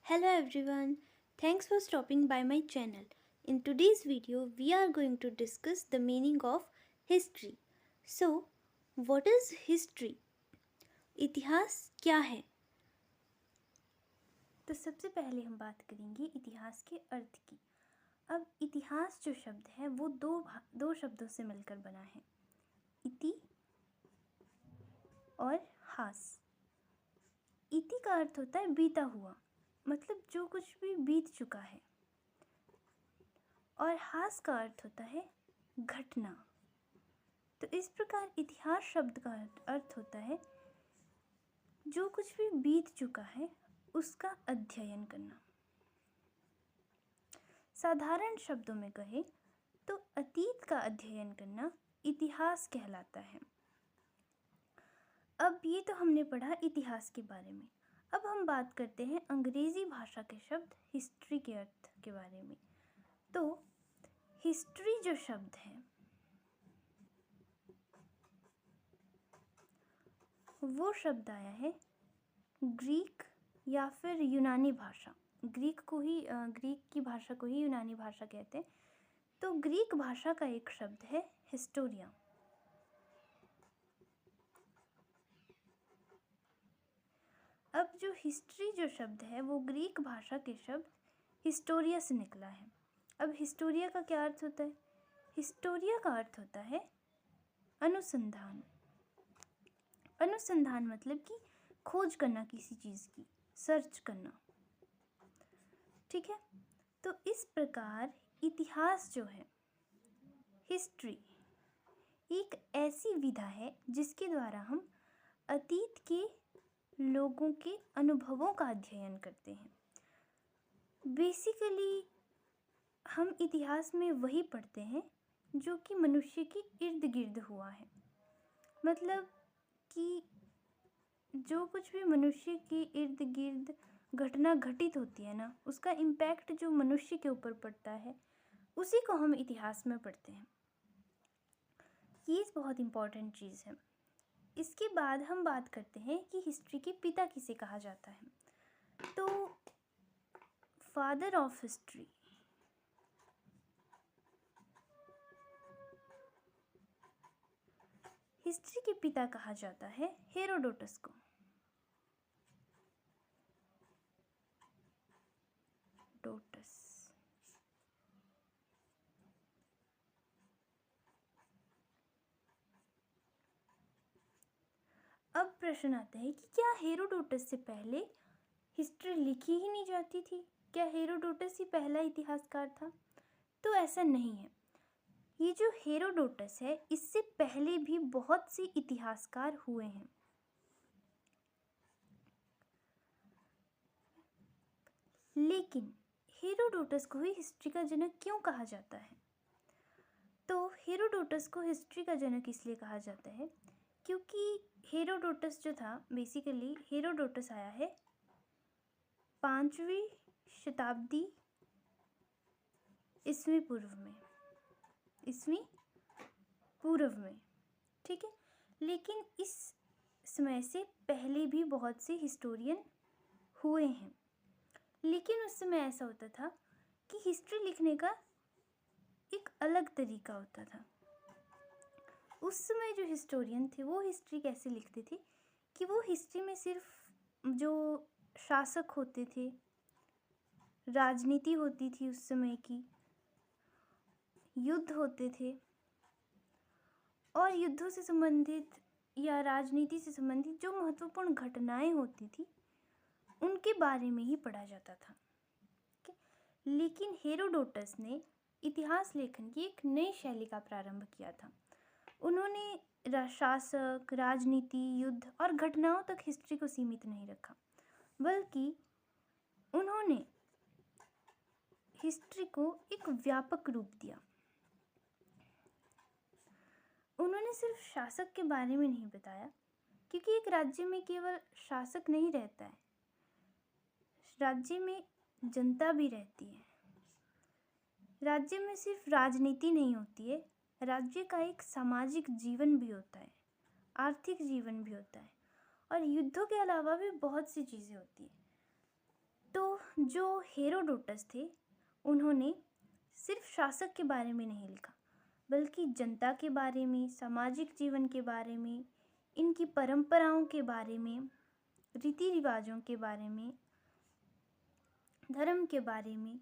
Hello everyone, thanks for stopping by my channel. In today's video, we are going to discuss the meaning of history. So, what is history? इतिहास क्या है? तो सबसे पहले हम बात करेंगे इतिहास के अर्थ की। अब इतिहास जो शब्द है वो दो शब्दों से मिलकर बना है, इति और हास। इति का अर्थ होता है बीता हुआ, मतलब जो कुछ भी बीत चुका है, और हास का अर्थ होता है घटना। तो इस प्रकार इतिहास शब्द का अर्थ होता है जो कुछ भी बीत चुका है उसका अध्ययन करना। साधारण शब्दों में कहें तो अतीत का अध्ययन करना इतिहास कहलाता है। अब ये तो हमने पढ़ा इतिहास के बारे में। अब हम बात करते हैं अंग्रेजी भाषा के शब्द हिस्ट्री के अर्थ के बारे में। तो हिस्ट्री जो शब्द है वो शब्द आया है ग्रीक या फिर यूनानी भाषा। ग्रीक की भाषा को ही यूनानी भाषा कहते हैं। तो ग्रीक भाषा का एक शब्द है हिस्टोरिया। अब जो हिस्ट्री जो शब्द है वो ग्रीक भाषा के शब्द हिस्टोरिया से निकला है। अब हिस्टोरिया का क्या अर्थ होता है? हिस्टोरिया का अर्थ होता है अनुसंधान। अनुसंधान मतलब कि खोज करना किसी चीज़ की, सर्च करना। ठीक है, तो इस प्रकार इतिहास जो है, हिस्ट्री, एक ऐसी विधा है जिसके द्वारा हम अतीत के लोगों के अनुभवों का अध्ययन करते हैं। बेसिकली हम इतिहास में वही पढ़ते हैं जो कि मनुष्य के इर्द गिर्द हुआ है। मतलब कि जो कुछ भी मनुष्य के इर्द गिर्द घटना घटित होती है ना, उसका इम्पैक्ट जो मनुष्य के ऊपर पड़ता है उसी को हम इतिहास में पढ़ते हैं। ये बहुत इम्पॉर्टेंट चीज़ है। इसके बाद हम बात करते हैं कि हिस्ट्री के पिता किसे कहा जाता है। तो फादर ऑफ हिस्ट्री हिस्ट्री के पिता कहा जाता है हेरोडोटस को। डोटस। अब प्रश्न आता है कि क्या हेरोडोटस से पहले हिस्ट्री लिखी ही नहीं जाती थी? क्या हेरोडोटस ही पहला इतिहासकार था? तो ऐसा नहीं है। ये जो हेरोडोटस है इससे पहले भी बहुत से इतिहासकार हुए हैं। लेकिन हेरोडोटस को ही हिस्ट्री का जनक क्यों कहा जाता है? तो हेरोडोटस को हिस्ट्री का जनक इसलिए कहा जाता है क्योंकि हेरोडोटस जो था, बेसिकली हेरोडोटस आया है 5वीं शताब्दी ईस्वी पूर्व में। ठीक है, लेकिन इस समय से पहले भी बहुत से हिस्टोरियन हुए हैं। लेकिन उस समय ऐसा होता था कि हिस्ट्री लिखने का एक अलग तरीका होता था। उस समय जो हिस्टोरियन थे वो हिस्ट्री कैसे लिखते थे कि वो हिस्ट्री में सिर्फ जो शासक होते थे, राजनीति होती थी उस समय की, युद्ध होते थे, और युद्धों से संबंधित या राजनीति से संबंधित जो महत्वपूर्ण घटनाएं होती थी उनके बारे में ही पढ़ा जाता था। लेकिन हेरोडोटस ने इतिहास लेखन की एक नई शैली का प्रारंभ किया था। उन्होंने शासक, राजनीति, युद्ध और घटनाओं तक हिस्ट्री को सीमित नहीं रखा, बल्कि उन्होंने हिस्ट्री को एक व्यापक रूप दिया। उन्होंने सिर्फ शासक के बारे में नहीं बताया, क्योंकि एक राज्य में केवल शासक नहीं रहता है, राज्य में जनता भी रहती है। राज्य में सिर्फ राजनीति नहीं होती है, राज्य का एक सामाजिक जीवन भी होता है, आर्थिक जीवन भी होता है, और युद्धों के अलावा भी बहुत सी चीज़ें होती हैं। तो जो हेरोडोटस थे उन्होंने सिर्फ शासक के बारे में नहीं लिखा, बल्कि जनता के बारे में, सामाजिक जीवन के बारे में, इनकी परंपराओं के बारे में, रीति रिवाजों के बारे में, धर्म के बारे में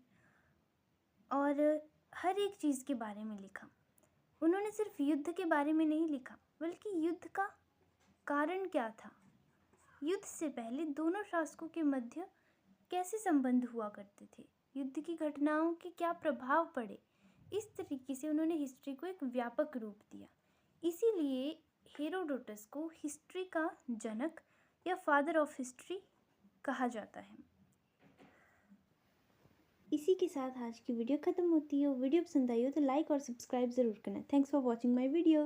और हर एक चीज़ के बारे में लिखा। उन्होंने सिर्फ युद्ध के बारे में नहीं लिखा, बल्कि युद्ध का कारण क्या था, युद्ध से पहले दोनों शासकों के मध्य कैसे संबंध हुआ करते थे, युद्ध की घटनाओं के क्या प्रभाव पड़े। इस तरीके से उन्होंने हिस्ट्री को एक व्यापक रूप दिया। इसीलिए हेरोडोटस को हिस्ट्री का जनक या फादर ऑफ हिस्ट्री कहा जाता है। इसी के साथ आज की वीडियो ख़त्म होती है। वीडियो पसंद आई हो तो लाइक और सब्सक्राइब ज़रूर करना। Thanks for watching my video.